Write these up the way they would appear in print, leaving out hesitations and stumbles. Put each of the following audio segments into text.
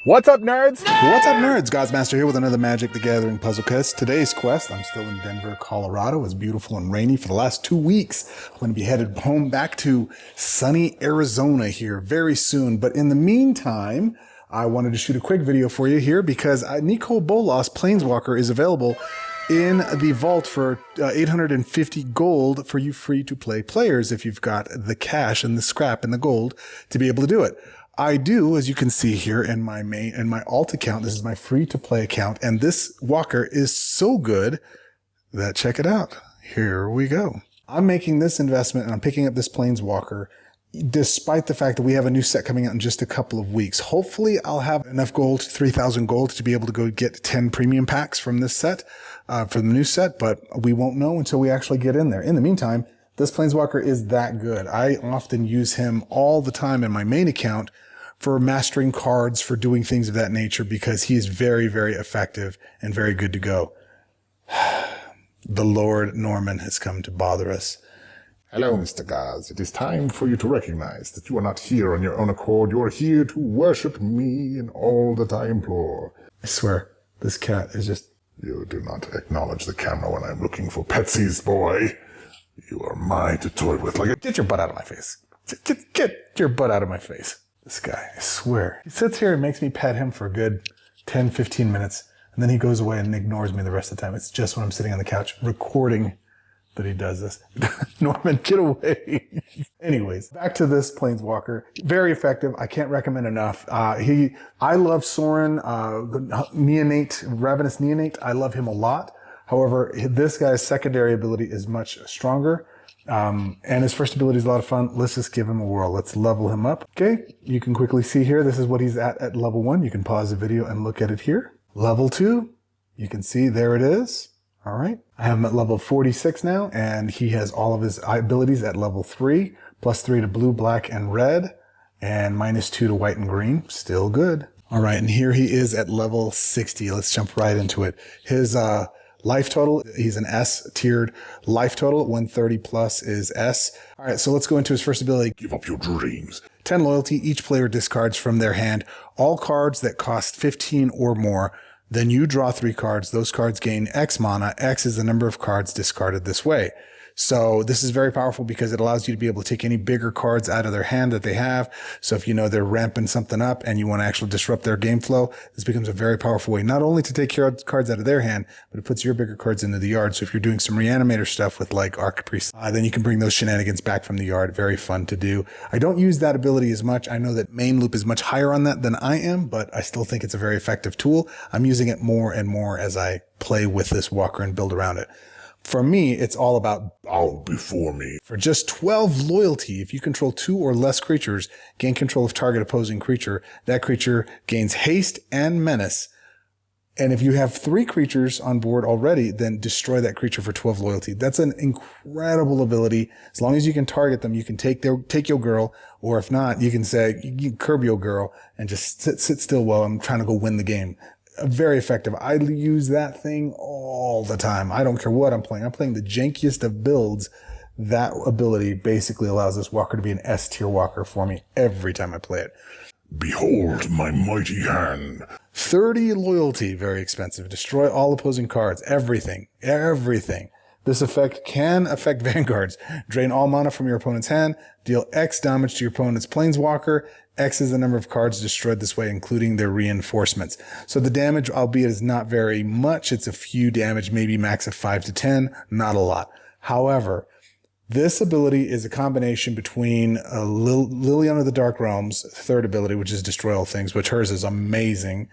What's up, nerds? What's up, nerds? Goz Master here with another Magic the Gathering puzzle quest. Today's quest, I'm still in Denver, Colorado. It's beautiful and rainy for the last 2 weeks. I'm going to be headed home back to sunny Arizona here very soon. But in the meantime, I wanted to shoot a quick video for you here because Nicol Bolas Planeswalker is available in the vault for 850 gold for you free-to-play players if you've got the cash and the scrap and the gold to be able to do it. I do, as you can see here in my alt account. This is my free-to-play account, and this walker is so good that, check it out. Here we go. I'm making this investment, and I'm picking up this Planeswalker, despite the fact that we have a new set coming out in just a couple of weeks. Hopefully, I'll have enough gold, 3,000 gold, to be able to go get 10 premium packs from this set, for the new set, but we won't know until we actually get in there. In the meantime, this Planeswalker is that good. I often use him all the time in my main account for mastering cards, for doing things of that nature, because he is very, very effective and very good to go. The Lord Norman has come to bother us. Hello, Mr. Goz. It is time for you to recognize that you are not here on your own accord. You are here to worship me in all that I implore. I swear, this cat is just... You do not acknowledge the camera when I'm looking for petsies, boy. You are mine to toy with like a... Get your butt out of my face. Get your butt out of my face. This guy, I swear. He sits here and makes me pet him for a good 10, 15 minutes, and then he goes away and ignores me the rest of the time. It's just when I'm sitting on the couch recording that he does this. Norman, get away. Anyways, back to this Planeswalker. Very effective. I can't recommend enough. I love Sorin, Neonate, Ravenous Neonate. I love him a lot. However, this guy's secondary ability is much stronger. And his first ability is a lot of fun. Let's just give him a whirl. Let's level him up. Okay. You can quickly see here. This is what he's at level 1. You can pause the video and look at it here. Level 2. You can see there it is. All right. I have him at level 46 now, and he has all of his abilities at level 3, +3 to blue, black, and red, and -2 to white and green. Still good. All right. And here he is at level 60. Let's jump right into it. His, life total, he's an S-tiered life total. 130 plus is S. All right, so let's go into his first ability. Give up your dreams. 10 loyalty. Each player discards from their hand all cards that cost 15 or more. Then you draw 3 cards. Those cards gain X mana. X is the number of cards discarded this way. So this is very powerful because it allows you to be able to take any bigger cards out of their hand that they have. So if you know they're ramping something up and you want to actually disrupt their game flow, this becomes a very powerful way, not only to take cards out of their hand, but it puts your bigger cards into the yard. So if you're doing some reanimator stuff with like Arcapriest, then you can bring those shenanigans back from the yard. Very fun to do. I don't use that ability as much. I know that main loop is much higher on that than I am, but I still think it's a very effective tool. I'm using it more and more as I play with this walker and build around it. For me, it's all about bow before me. For just 12 loyalty, if you control 2 or less creatures, gain control of target opposing creature, that creature gains haste and menace. And if you have 3 creatures on board already, then destroy that creature for 12 loyalty. That's an incredible ability. As long as you can target them, you can take your girl, or if not, you can say, you curb your girl and just sit still while I'm trying to go win the game. Very effective. I use that thing all the time. I don't care what I'm playing. I'm playing the jankiest of builds. That ability basically allows this walker to be an S-tier walker for me every time I play it. Behold my mighty hand. 30 loyalty. Very expensive. Destroy all opposing cards. Everything. Everything. This effect can affect vanguards. Drain all mana from your opponent's hand. Deal X damage to your opponent's planeswalker. X is the number of cards destroyed this way, including their reinforcements. So the damage, albeit is not very much, it's a few damage, maybe max of 5 to 10, not a lot. However, this ability is a combination between Liliana of the Dark Realms, third ability, which is Destroy All Things, which hers is amazing.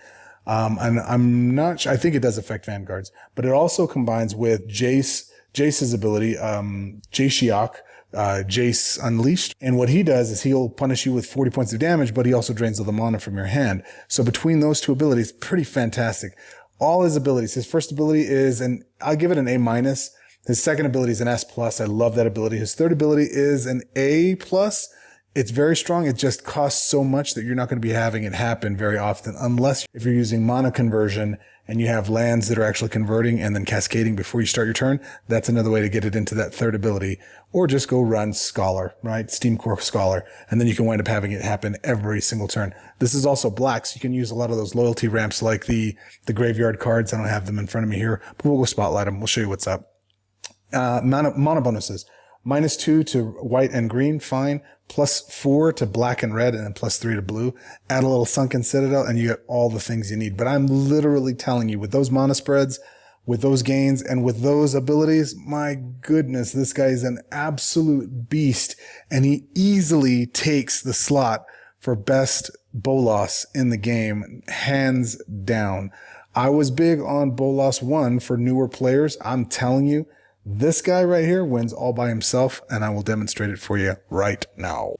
And I'm not sure, I think it does affect vanguards, but it also combines with Jace's ability, Jace Unleashed. And what he does is he'll punish you with 40 points of damage, but he also drains all the mana from your hand. So between those 2 abilities, pretty fantastic. All his abilities. His first ability is I'll give it an A-. His second ability is an S+. I love that ability. His third ability is an A+. It's very strong. It just costs so much that you're not going to be having it happen very often, unless if you're using mana conversion and you have lands that are actually converting and then cascading before you start your turn. That's another way to get it into that third ability. Or just go run Scholar, right? Steam Core Scholar. And then you can wind up having it happen every single turn. This is also black, so you can use a lot of those loyalty ramps like the graveyard cards. I don't have them in front of me here, but we'll go spotlight them. We'll show you what's up. Mana bonuses. -2 to white and green, fine. +4 to black and red, and then +3 to blue. Add a little Sunken Citadel, and you get all the things you need. But I'm literally telling you, with those mana spreads, with those gains, and with those abilities, my goodness, this guy is an absolute beast. And he easily takes the slot for best Bolas in the game, hands down. I was big on Bolas 1 for newer players. I'm telling you, this guy right here wins all by himself, and I will demonstrate it for you right now.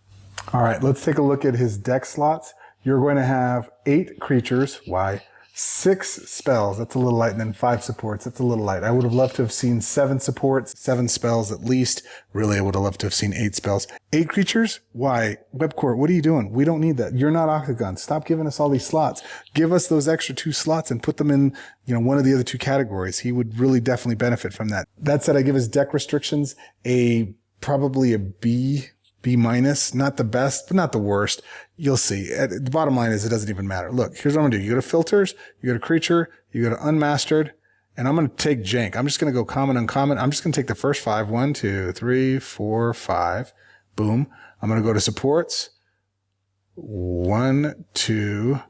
All right, let's take a look at his deck slots. You're going to have 8 creatures. Why? 6 spells. That's a little light. And then 5 supports. That's a little light. I would have loved to have seen 7 supports, 7 spells at least. Really, I would have loved to have seen 8 spells. 8 creatures? Why? WEBCORE, what are you doing? We don't need that. You're not Octagon. Stop giving us all these slots. Give us those extra 2 slots and put them in, one of the other 2 categories. He would really definitely benefit from that. That said, I give his deck restrictions probably a B minus, not the best, but not the worst. You'll see. The bottom line is it doesn't even matter. Look, here's what I'm going to do. You go to filters, you go to creature, you go to unmastered, and I'm going to take Jank. I'm just going to go common, uncommon. I'm just going to take the first 5. 1, 2, 3, 4, 5. Boom. I'm going to go to supports. 1, 2,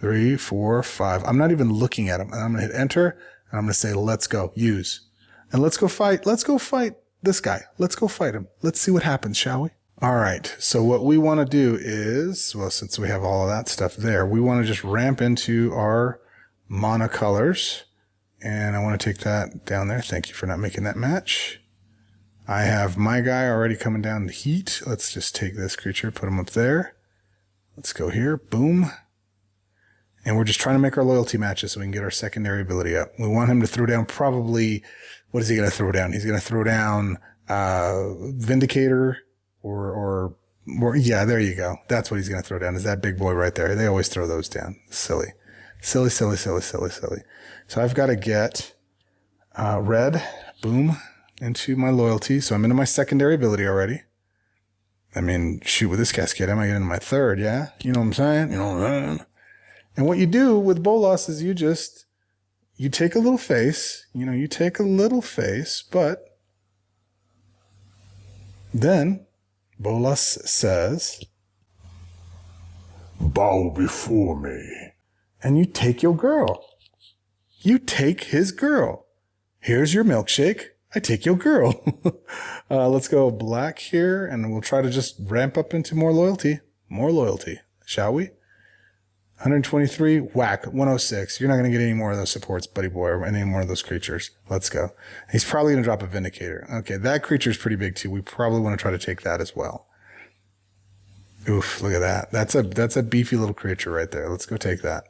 3, 4, 5. I'm not even looking at them. And I'm going to hit enter, and I'm going to say, let's go. Use. And let's go fight. Let's go fight this guy. Let's go fight him. Let's see what happens, shall we? All right. So what we want to do is, well, since we have all of that stuff there, we want to just ramp into our mana colors. And I want to take that down there. Thank you for not making that match. I have my guy already coming down the heat. Let's just take this creature, put him up there. Let's go here. Boom. And we're just trying to make our loyalty matches so we can get our secondary ability up. We want him to throw down probably, what is he going to throw down? He's going to throw down Vindicator or yeah, there you go. That's what he's going to throw down, is that big boy right there. They always throw those down. Silly. Silly, silly, silly, silly, silly. So I've got to get red, boom, into my loyalty. So I'm into my secondary ability already. I mean, shoot, with this cascade, I might get into my third, yeah? You know what I'm saying? You know what I'm saying? And what you do with Bolas is you take a little face, you take a little face, but then Bolas says, bow before me. And you take your girl. You take his girl. Here's your milkshake. I take your girl. Let's go black here, and we'll try to just ramp up into more loyalty. More loyalty, shall we? 123, whack, 106. You're not going to get any more of those supports, buddy boy, or any more of those creatures. Let's go. He's probably going to drop a Vindicator. Okay, that creature is pretty big too. We probably want to try to take that as well. Oof, look at that. That's a beefy little creature right there. Let's go take that.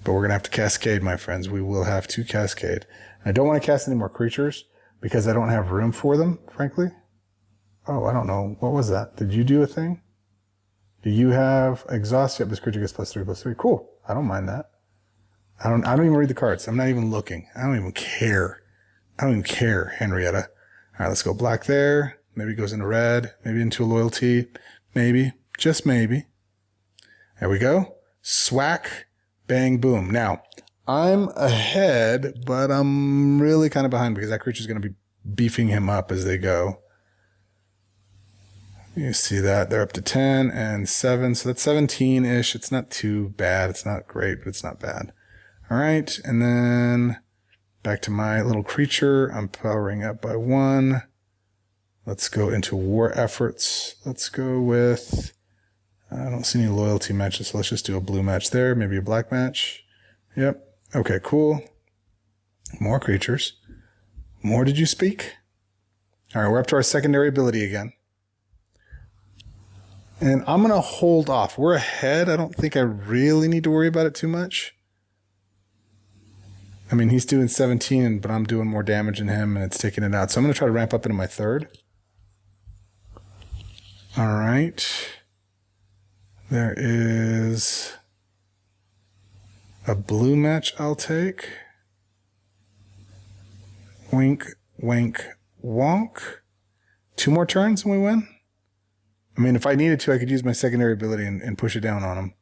But we're going to have to cascade, my friends. We will have to cascade. I don't want to cast any more creatures because I don't have room for them, frankly. Oh, I don't know. What was that? Did you do a thing? Do you have exhaust? Yep, this creature gets +3/+3. Cool. I don't mind that. I don't even read the cards. I'm not even looking. I don't even care. I don't even care, Henrietta. All right, let's go black there. Maybe it goes into red. Maybe into a loyalty. Maybe. Just maybe. There we go. Swack. Bang. Boom. Now, I'm ahead, but I'm really kind of behind because that creature's going to be beefing him up as they go. You see that they're up to 10 and 7, so that's 17-ish. It's not too bad. It's not great, but it's not bad. All right, and then back to my little creature. I'm powering up by 1. Let's go into war efforts. Let's go with, I don't see any loyalty matches, so let's just do a blue match there, maybe a black match. Yep. Okay, cool. More creatures. More did you speak? All right, we're up to our secondary ability again. And I'm going to hold off. We're ahead. I don't think I really need to worry about it too much. I mean, he's doing 17, but I'm doing more damage than him, and it's taking it out. So I'm going to try to ramp up into my third. All right. There is a blue match I'll take. Wink, wink, wonk. 2 more turns and we win? I mean, if I needed to, I could use my secondary ability and push it down on him.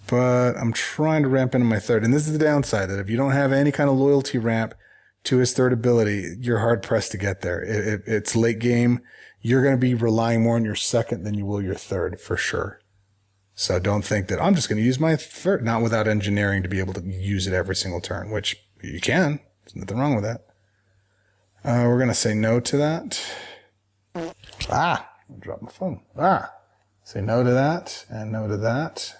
But I'm trying to ramp into my third. And this is the downside, that if you don't have any kind of loyalty ramp to his third ability, you're hard-pressed to get there. It's late game. You're going to be relying more on your second than you will your third, for sure. So don't think that I'm just going to use my third, not without engineering to be able to use it every single turn, which you can. There's nothing wrong with that. We're going to say no to that. I dropped my phone. Say no to that and no to that.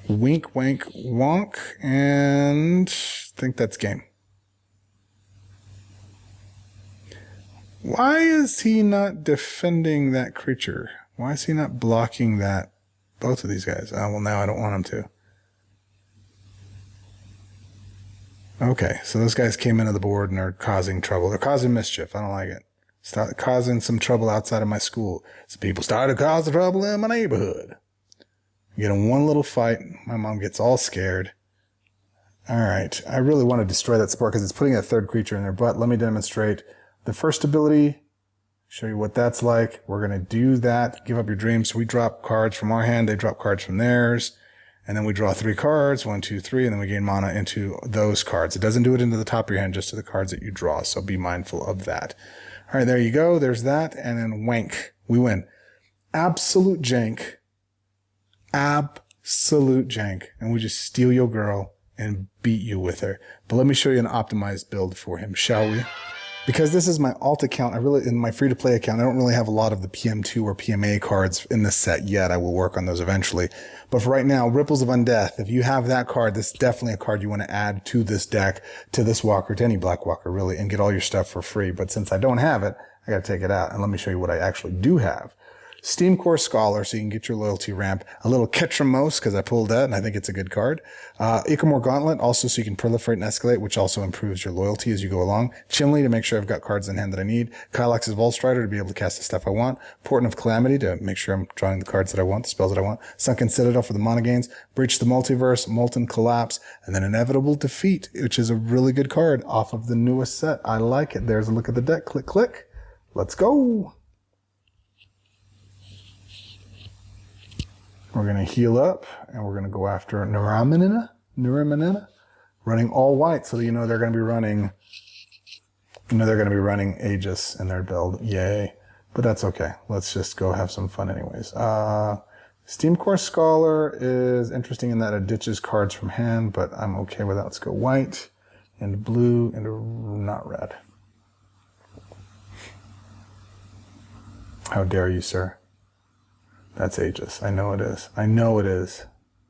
Wink, wink, wonk, and I think that's game. Why is he not defending that creature? Why is he not blocking that? Both of these guys. Oh, well, now I don't want him to. Okay, so those guys came into the board and are causing trouble. They're causing mischief. I don't like it. Start causing some trouble outside of my school. So people started causing trouble in my neighborhood. Get in one little fight. My mom gets all scared. All right. I really want to destroy that spore because it's putting a third creature in there. But let me demonstrate the first ability. Show you what that's like. We're going to do that. Give up your dreams. So we drop cards from our hand. They drop cards from theirs. And then we draw 3 cards. 1, 2, 3. And then we gain mana into those cards. It doesn't do it into the top of your hand, just to the cards that you draw. So be mindful of that. All right. There you go. There's that. And then wank. We win. Absolute jank. Absolute jank. And we just steal your girl and beat you with her. But let me show you an optimized build for him, shall we? Because this is my alt account, in my free-to-play account, I don't really have a lot of the PM2 or PMA cards in this set yet. I will work on those eventually. But for right now, Ripples of Undeath, if you have that card, this is definitely a card you want to add to this deck, to this walker, to any black walker, really, and get all your stuff for free. But since I don't have it, I got to take it out. And let me show you what I actually do have. Steam Core Scholar, so you can get your loyalty ramp. A little Ketramose, because I pulled that, and I think it's a good card. Ikamor Gauntlet, also so you can proliferate and escalate, which also improves your loyalty as you go along. Chimley, to make sure I've got cards in hand that I need. Kylax's Volstrider, to be able to cast the stuff I want. Portent of Calamity, to make sure I'm drawing the cards that I want, the spells that I want. Sunken Citadel for the mana gains. Breach the Multiverse, Molten Collapse, and then Inevitable Defeat, which is a really good card off of the newest set. I like it. There's a look at the deck. Click, click. Let's go. We're going to heal up, and we're going to go after Nuramanina, running all white, so you know they're going to be running, Aegis in their build. Yay. But that's okay. Let's just go have some fun anyways. Steam Core Scholar is interesting in that it ditches cards from hand, but I'm okay with that. Let's go white, and blue, and not red. How dare you, sir? That's Aegis. I know it is. I know it is.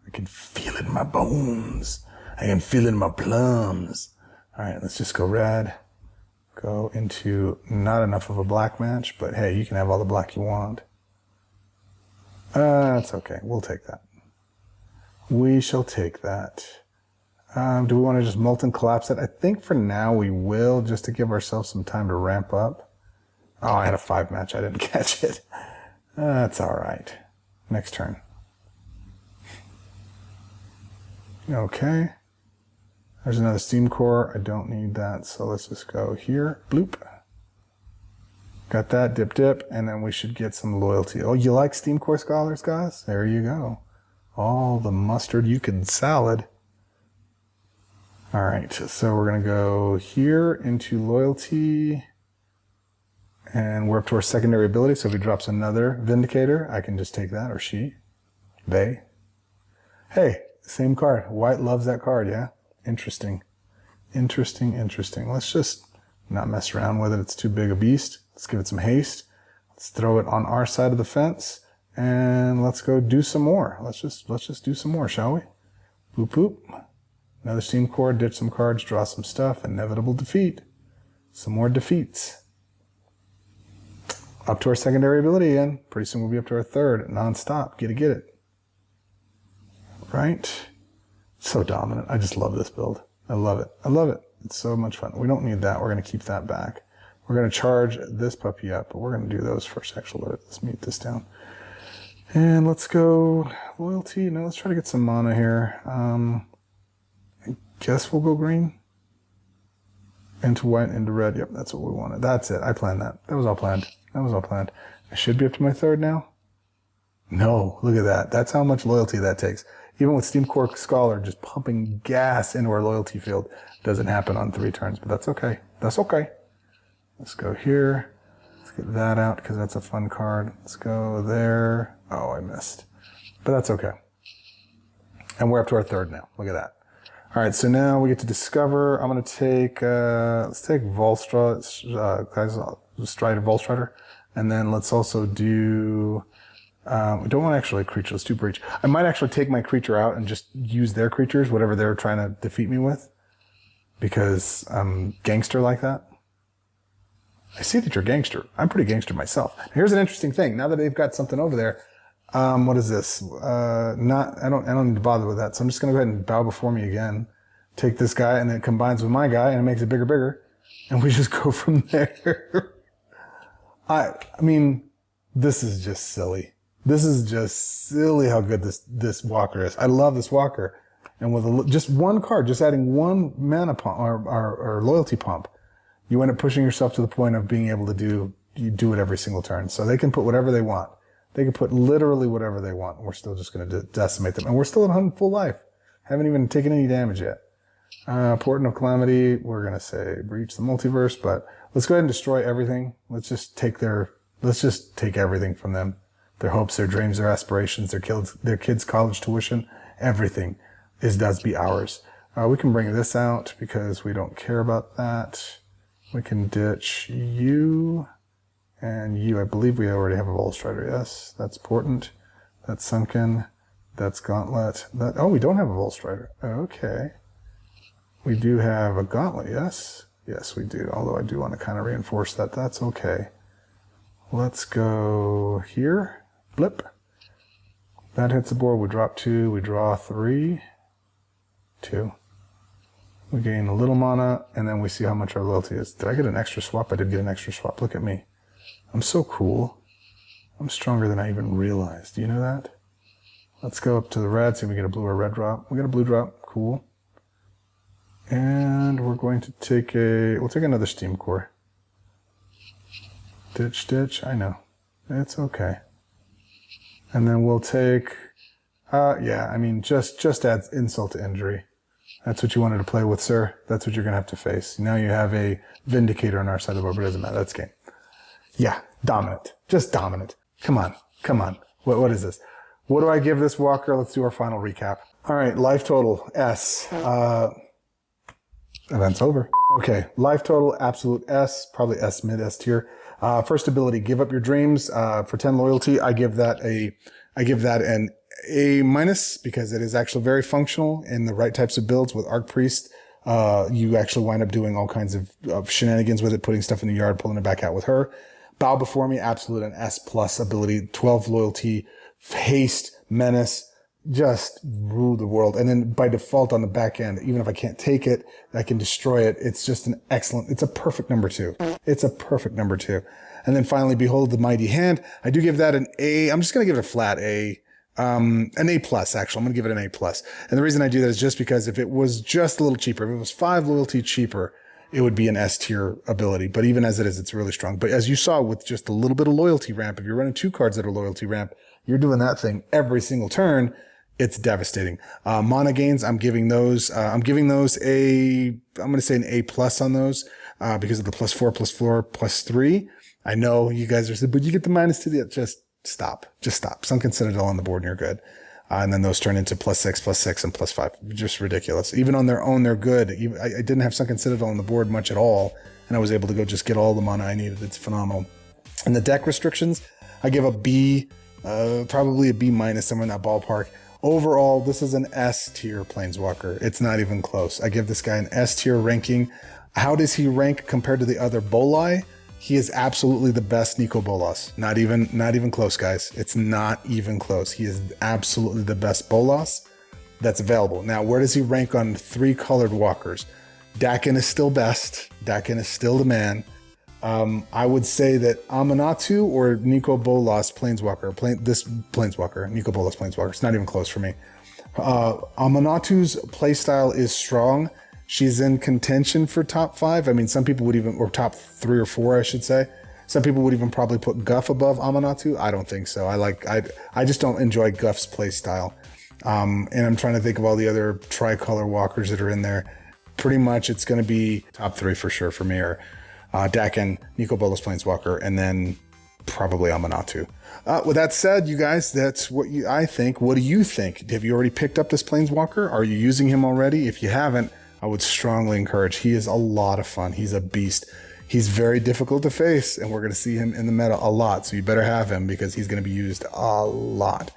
I can feel it in my bones. I can feel it in my plums. All right, let's just go red. Go into not enough of a black match, but hey, you can have all the black you want. That's okay. We'll take that. We shall take that. Do we want to just Molten Collapse it? I think for now we will, just to give ourselves some time to ramp up. Oh, I had a 5 match. I didn't catch it. That's all right. Next turn. Okay. There's another Steam Core. I don't need that, so let's just go here. Bloop. Got that. Dip, dip. And then we should get some loyalty. Oh, you like Steam Core Scholars, guys? There you go. All the mustard you can salad. All right. So we're going to go here into loyalty. And we're up to our secondary ability, so if he drops another Vindicator, I can just take that, or she, they. Hey, same card. White loves that card, yeah? Interesting. Interesting, interesting. Let's just not mess around with it. It's too big a beast. Let's give it some haste. Let's throw it on our side of the fence, and let's go do some more. Let's just do some more, shall we? Boop, boop. Another Steam Core, ditch some cards, draw some stuff, Inevitable Defeat. Some more defeats. Up to our secondary ability again. Pretty soon we'll be up to our third. Non-stop. Get it. Right? So dominant. I just love this build. I love it. I love it. It's so much fun. We don't need that. We're going to keep that back. We're going to charge this puppy up, but we're going to do those first. Actually, let's mute this down. And let's go loyalty. No, let's try to get some mana here. I guess we'll go green. Into white, into red. Yep, that's what we wanted. That's it. I planned that. That was all planned. That was all planned. I should be up to my third now. No, look at that. That's how much loyalty that takes. Even with Steamcore Scholar just pumping gas into our loyalty field, doesn't happen on 3 turns, but that's okay. That's okay. Let's go here. Let's get that out because that's a fun card. Let's go there. Oh, I missed. But that's okay. And we're up to our third now. Look at that. All right, so now we get to discover. I'm going to take, let's take Volstrider, Volstrider. And then let's also do, we don't want actually a creature. Let's do Breach. I might actually take my creature out and just use their creatures, whatever they're trying to defeat me with. Because I'm gangster like that. I see that you're gangster. I'm pretty gangster myself. Here's an interesting thing. Now that they've got something over there, what is this? I don't need to bother with that. So I'm just going to go ahead and bow before me again. Take this guy and then it combines with my guy and it makes it bigger. And we just go from there. I mean, this is just silly. This is just silly how good this walker is. I love this walker. And with just one card, just adding one mana pump or loyalty pump, you end up pushing yourself to the point of being able to do it every single turn. So they can put whatever they want. They can put literally whatever they want. We're still just going to decimate them. And we're still at full life. Haven't even taken any damage yet. Portent of Calamity, we're going to say breach the multiverse, but let's go ahead and destroy everything. Let's just take everything from them. Their hopes, their dreams, their aspirations, their kids' college tuition, everything does be ours. We can bring this out because we don't care about that. We can ditch you and you. I believe we already have a Volstrider. Yes, that's Portent. That's Sunken. That's Gauntlet. Oh, we don't have a Volstrider. Okay. We do have a Gauntlet, yes? Yes, we do. Although I do want to kind of reinforce that. That's okay. Let's go here. Blip. That hits the board. We drop 2. We draw 3. 2. We gain a little mana, and then we see how much our loyalty is. Did I get an extra swap? I did get an extra swap. Look at me. I'm so cool. I'm stronger than I even realized. Do you know that? Let's go up to the red, see if we get a blue or red drop. We got a blue drop. Cool. And we're going to take we'll take another Steam Core. Ditch. I know. It's okay. And then we'll take, yeah, I mean, just adds insult to injury. That's what you wanted to play with, sir. That's what you're going to have to face. Now you have a Vindicator on our side of the board, but it doesn't matter. That's game. Yeah, dominant. Just dominant. Come on. What is this? What do I give this walker? Let's do our final recap. All right, life total, S. Event's over. Okay, life total, absolute S, probably S mid, S tier. First ability, give up your dreams. For 10 loyalty, I give that an A minus because it is actually very functional in the right types of builds with Arc Priest. You actually wind up doing all kinds of shenanigans with it, putting stuff in the yard, pulling it back out with her. Bow before me, absolute an S plus ability, 12 loyalty, haste, menace, just rule the world. And then by default on the back end, even if I can't take it, I can destroy it. It's just it's a perfect number 2. It's a perfect number 2. And then finally, behold the mighty hand. I do give that an A. I'm just going to give it a flat A. An A plus, actually. I'm going to give it an A plus. And the reason I do that is just because if it was just a little cheaper, if it was 5 loyalty cheaper, it would be an S tier ability. But even as it is, it's really strong. But as you saw with just a little bit of loyalty ramp, if you're running 2 cards that are loyalty ramp, you're doing that thing every single turn. It's devastating. Mana gains, I'm giving those I'm going to say an A plus on those, because of the +4, +4, +3. I know you guys are saying, but you get the -2. Just stop. Sunken Citadel on the board and you're good. And then those turn into +6, +6, and +5. Just ridiculous. Even on their own, they're good. I didn't have Sunken Citadel on the board much at all, and I was able to go just get all the mana I needed. It's phenomenal. And the deck restrictions, I give a B, probably a B minus, somewhere in that ballpark. Overall, this is an S tier Planeswalker. It's not even close. I give this guy an S tier ranking. How does he rank compared to the other Boli? He is absolutely the best Nicol Bolas. Not even close, guys. It's not even close. He is absolutely the best Bolas that's available. Now, where does he rank on 3 colored walkers? Dakin is still best. Dakin is still the man. I would say that Amanatu or Nicol Bolas Planeswalker, this Planeswalker, Nicol Bolas Planeswalker, it's not even close for me. Amanatu's playstyle is strong. She's in contention for top 5. I mean, some people would even, or top 3 or 4, I should say. Some people would even probably put Guff above Amanatu. I don't think so. I just don't enjoy Guff's playstyle. And I'm trying to think of all the other tricolor walkers that are in there. Pretty much it's going to be top 3 for sure for me, or Dakin, Nicol Bolas Planeswalker, and then probably Amanatu. With that said, you guys, that's what I think. What do you think? Have you already picked up this Planeswalker? Are you using him already? If you haven't, I would strongly encourage. He is a lot of fun. He's a beast. He's very difficult to face, and we're going to see him in the meta a lot. So you better have him because he's going to be used a lot.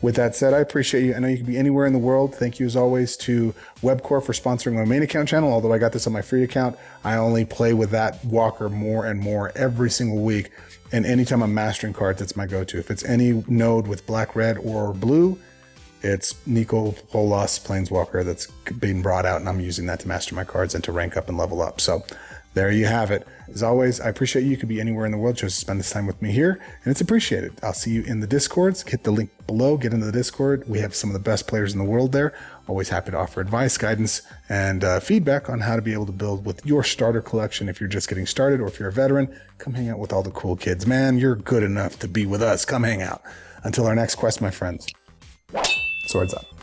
With that said, I appreciate you. I know you can be anywhere in the world. Thank you as always to WEBCORE for sponsoring my main account channel. Although I got this on my free account, I only play with that walker more and more every single week. And anytime I'm mastering cards, it's my go-to. If it's any node with black, red, or blue, it's Nicol Bolas Planeswalker that's being brought out, and I'm using that to master my cards and to rank up and level up. So there you have it. As always, I appreciate you. You could be anywhere in the world. Just spend this time with me here, and it's appreciated. I'll see you in the Discords. Hit the link below. Get into the Discord. We have some of the best players in the world there. Always happy to offer advice, guidance, and feedback on how to be able to build with your starter collection if you're just getting started, or if you're a veteran. Come hang out with all the cool kids. Man, you're good enough to be with us. Come hang out. Until our next quest, my friends. Swords up.